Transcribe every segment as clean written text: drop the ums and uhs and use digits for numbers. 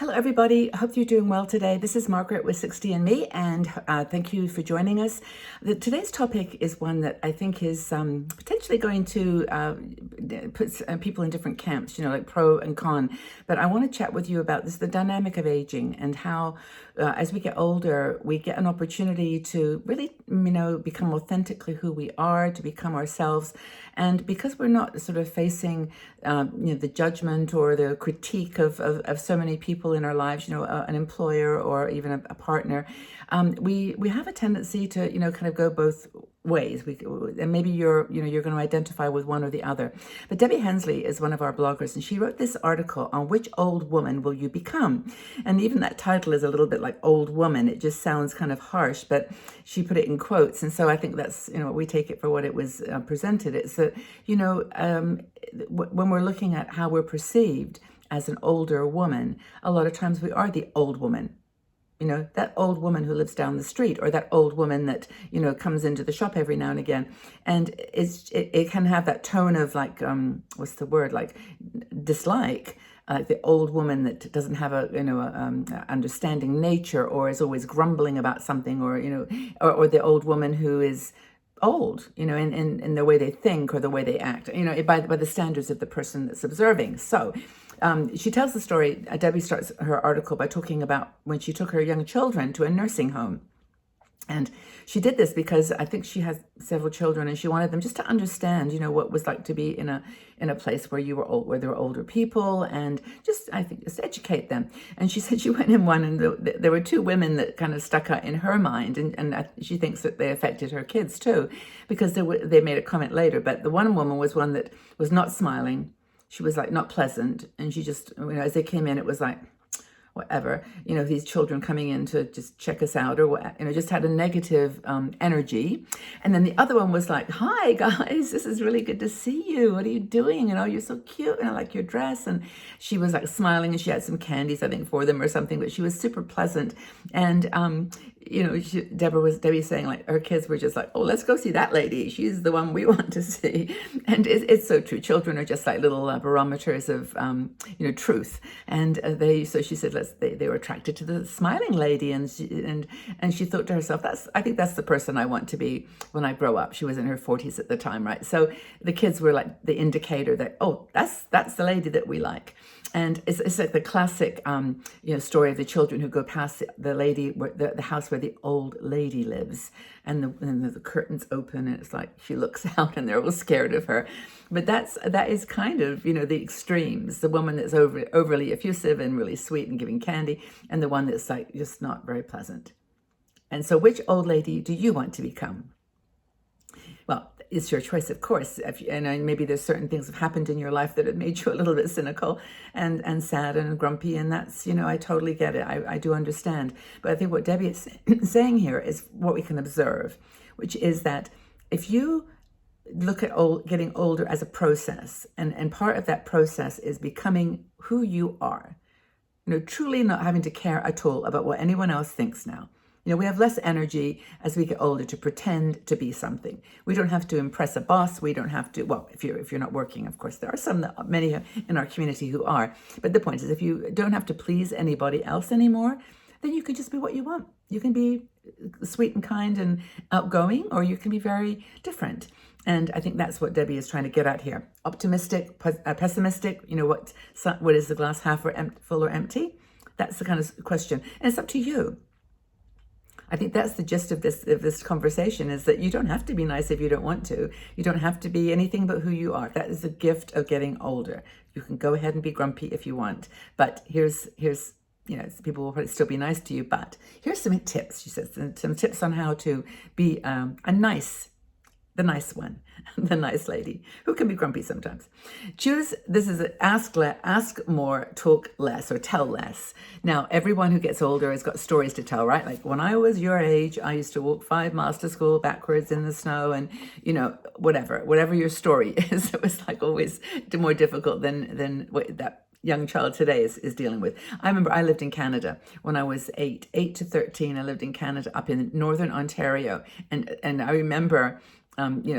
Hello, everybody. I hope you're doing well today. This is Margaret with 60andMe, and thank you for joining us. Today's topic is one that I think is potentially going to put people in different camps, like pro and con. But I want to chat with you about the dynamic of aging and how, as we get older, we get an opportunity to really, become authentically who we are, to become ourselves. And because we're not sort of facing, the judgment or the critique of so many people in our lives, an employer or even a partner, we have a tendency to, kind of go both ways. And maybe you're going to identify with one or the other. But Debbie Hensley is one of our bloggers, and she wrote this article on which old woman will you become? And even that title is a little bit like old woman. It just sounds kind of harsh, but she put it in quotes. And so I think that's, we take it for what it was presented. It's that, when we're looking at how we're perceived as an older woman, a lot of times we are the old woman. That old woman who lives down the street, or that old woman that, comes into the shop every now and again. And it can have that tone of like, what's the word, like dislike, like the old woman that doesn't have a understanding nature, or is always grumbling about something, or the old woman who is old, in the way they think or the way they act, by the standards of the person that's observing. So she tells the story. Debbie starts her article by talking about when she took her young children to a nursing home. And she did this because I think she has several children, and she wanted them just to understand, what it was like to be in a place where where there were older people, and just educate them. And she said she went in one, and there were two women that kind of stuck out in her mind, and she thinks that they affected her kids too, because they made a comment later. But the one woman was one that was not smiling. She was like not pleasant, and she just, as they came in, it was like, whatever, these children coming in to just check us out, or what, just had a negative energy. And then the other one was like, hi guys, this is really good to see you. What are you doing? You're so cute, and I like your dress. And she was like smiling, and she had some candies, I think, for them or something, but she was super pleasant. And Debbie saying like her kids were just like, oh, let's go see that lady. She's the one we want to see. And it's so true. Children are just like little barometers of, truth. And so she said, they were attracted to the smiling lady. And she thought to herself, I think that's the person I want to be when I grow up. She was in her 40s at the time, right? So the kids were like the indicator that, oh, that's the lady that we like. And it's like the classic, story of the children who go past the lady, the house where the old lady lives, and the curtains open, and it's like she looks out, and they're all scared of her. But that is kind of, the extremes. The woman that's overly effusive and really sweet and giving candy, and the one that's like just not very pleasant. And so, which old lady do you want to become? Well, it's your choice, of course. And maybe there's certain things have happened in your life that have made you a little bit cynical and sad and grumpy. And that's, I totally get it. I do understand. But I think what Debbie is saying here is what we can observe, which is that if you look at getting older as a process, and part of that process is becoming who you are, truly not having to care at all about what anyone else thinks now. We have less energy as we get older to pretend to be something. We don't have to impress a boss. We don't have to, well, if you're not working, of course, there are many in our community who are. But the point is, if you don't have to please anybody else anymore, then you can just be what you want. You can be sweet and kind and outgoing, or you can be very different. And I think that's what Debbie is trying to get at here. Optimistic, pessimistic, what is the glass half full or empty? That's the kind of question. And it's up to you. I think that's the gist of this conversation, is that you don't have to be nice if you don't want to. You don't have to be anything but who you are. That is the gift of getting older. You can go ahead and be grumpy if you want. But here's people will probably still be nice to you. But here's some tips, she says, some tips on how to be the nice one, the nice lady, who can be grumpy sometimes. This is ask more, talk less, or tell less. Now, everyone who gets older has got stories to tell, right? Like, when I was your age, I used to walk 5 miles to school backwards in the snow, and, whatever your story is, it was like always more difficult than what that young child today is dealing with. I remember I lived in Canada when I was 8 to 13. I lived in Canada up in northern Ontario, and I remember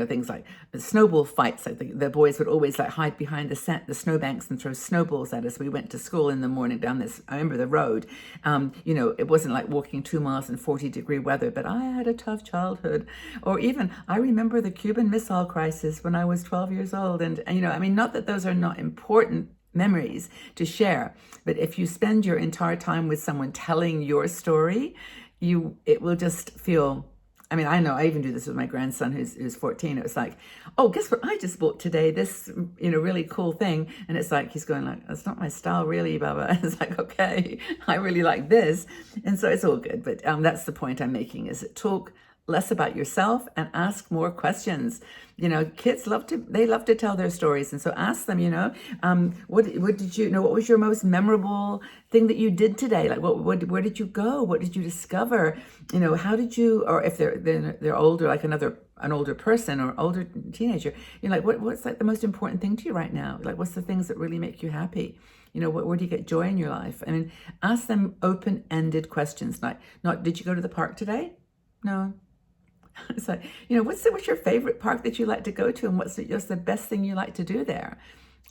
things like snowball fights. Like the boys would always like hide behind the snowbanks and throw snowballs at us. We went to school in the morning down this, I remember the road. It wasn't like walking 2 miles in 40-degree weather, but I had a tough childhood. Or even, I remember the Cuban Missile Crisis when I was 12 years old. And not that those are not important memories to share, but if you spend your entire time with someone telling your story, it will just feel, I know I even do this with my grandson who's 14. It was like, oh, guess what I just bought today? This, really cool thing. And it's like, he's going like, that's not my style really, Baba. It's like, okay, I really like this. And so it's all good. But that's the point I'm making, is talk less about yourself and ask more questions. Kids love to tell their stories. And so ask them, what did you what was your most memorable thing that you did today? Like where did you go? What did you discover? How did you, or if they're older, like an older person or older teenager, like what's like the most important thing to you right now? Like what's the things that really make you happy? Where do you get joy in your life? Ask them open-ended questions. Like, not, did you go to the park today? No. It's like, what's your favorite park that you like to go to, and what's the best thing you like to do there?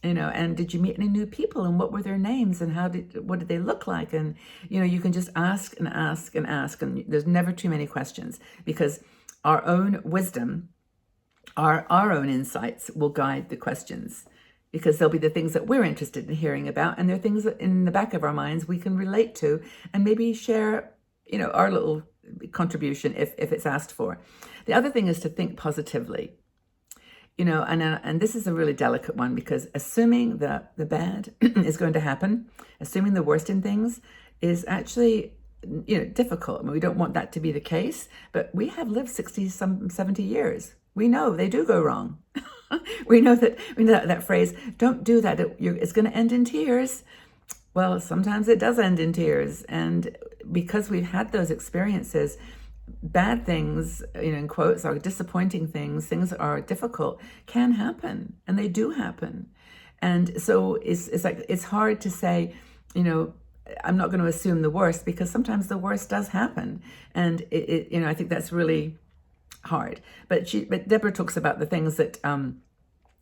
And did you meet any new people, and what were their names, and what did they look like? And you can just ask and ask and ask, and there's never too many questions, because our own wisdom, our own insights will guide the questions, because they'll be the things that we're interested in hearing about, and they're things that in the back of our minds we can relate to and maybe share our little contribution if it's asked for. The other thing is to think positively, and this is a really delicate one, because assuming that the bad is going to happen, assuming the worst in things is actually difficult. We don't want that to be the case, but we have lived 70 years. We know they do go wrong. we know that phrase, don't do that, it's going to end in tears. Well, sometimes it does end in tears. And because we've had those experiences, bad things, in quotes, or disappointing things that are difficult can happen, and they do happen. And so it's like, it's hard to say, I'm not going to assume the worst, because sometimes the worst does happen. And I think that's really hard. But Deborah talks about the things that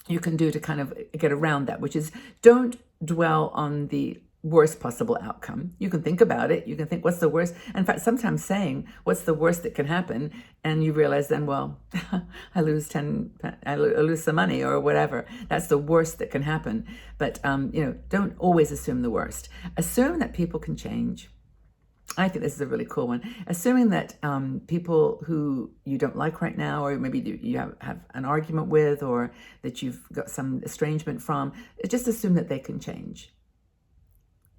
you can do to kind of get around that, which is, don't dwell on the worst possible outcome. You can think about it. You can think, what's the worst? In fact, sometimes saying, what's the worst that can happen? And you realize then, well, I lose some money or whatever. That's the worst that can happen. But, don't always assume the worst. Assume that people can change. I think this is a really cool one. Assuming that people who you don't like right now, or maybe you have an argument with, or that you've got some estrangement from, just assume that they can change.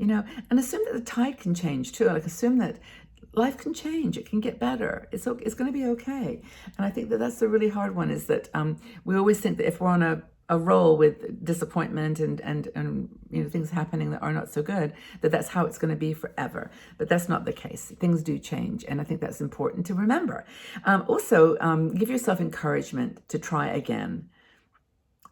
And assume that the tide can change too. Like, assume that life can change. It can get better. It's going to be okay. And I think that that's the really hard one, is that we always think that if we're on a roll with disappointment and things happening that are not so good, that's how it's going to be forever. But that's not the case. Things do change. And I think that's important to remember. Also, give yourself encouragement to try again.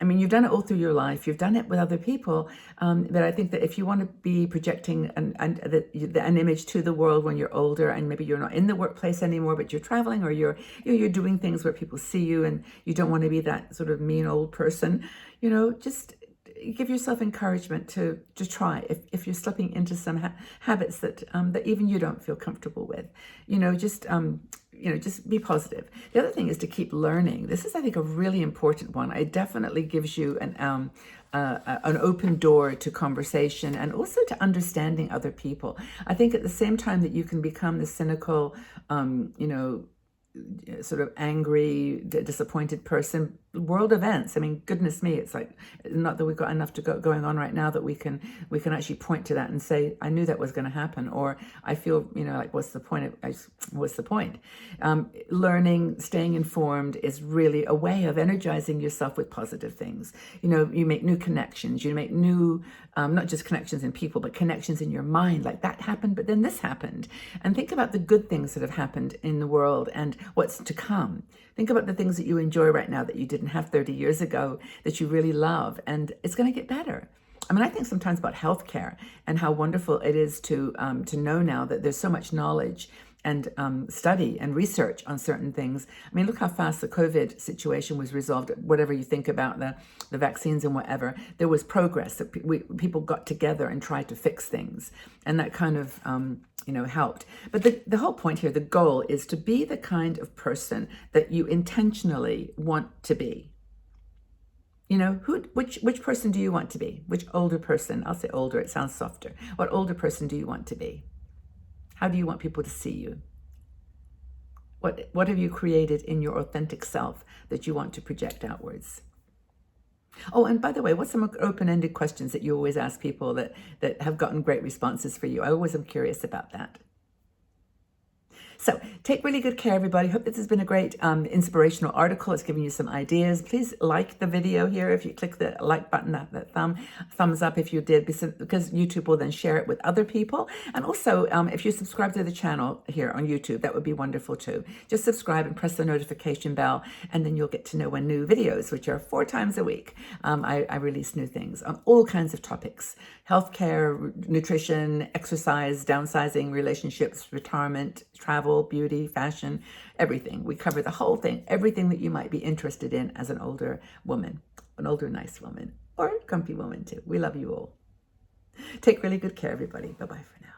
You've done it all through your life. You've done it with other people. But I think that if you want to be projecting an image to the world when you're older, and maybe you're not in the workplace anymore, but you're traveling, or you're doing things where people see you, and you don't want to be that sort of mean old person, just give yourself encouragement to try. If you're slipping into some habits that even you don't feel comfortable with, just be positive. The other thing is to keep learning. This is, I think, a really important one. It definitely gives you an open door to conversation, and also to understanding other people. I think at the same time that you can become the cynical, sort of angry, disappointed person, world events, goodness me, it's like, not that we've got enough going on right now that we can actually point to that and say, I knew that was going to happen, or I feel, like, what's the point? Learning, staying informed is really a way of energizing yourself with positive things. You make new connections, you make new, not just connections in people, but connections in your mind, like that happened, but then this happened. And think about the good things that have happened in the world and what's to come. Think about the things that you enjoy right now that you didn't have 30 years ago, that you really love, and it's going to get better. I think sometimes about healthcare and how wonderful it is to know now that there's so much knowledge and study and research on certain things. I mean, look how fast the COVID situation was resolved. Whatever you think about the vaccines and whatever, there was progress that people got together and tried to fix things. And that kind of, helped. But the whole point here, the goal is to be the kind of person that you intentionally want to be. Which person do you want to be? Which older person? I'll say older, it sounds softer. What older person do you want to be? How do you want people to see you? What have you created in your authentic self that you want to project outwards? Oh, and by the way, what's some open-ended questions that you always ask people that have gotten great responses for you? I always am curious about that. So take really good care, everybody. Hope this has been a great inspirational article. It's giving you some ideas. Please like the video here. If you click the like button, that thumbs up if you did, because YouTube will then share it with other people. And also, if you subscribe to the channel here on YouTube, that would be wonderful too. Just subscribe and press the notification bell, and then you'll get to know when new videos, which are 4 times a week, I release new things on all kinds of topics: healthcare, nutrition, exercise, downsizing, relationships, retirement, travel, beauty, fashion, everything. We cover the whole thing, everything that you might be interested in as an older woman, an older nice woman, or grumpy woman too. We love you all. Take really good care, everybody. Bye-bye for now.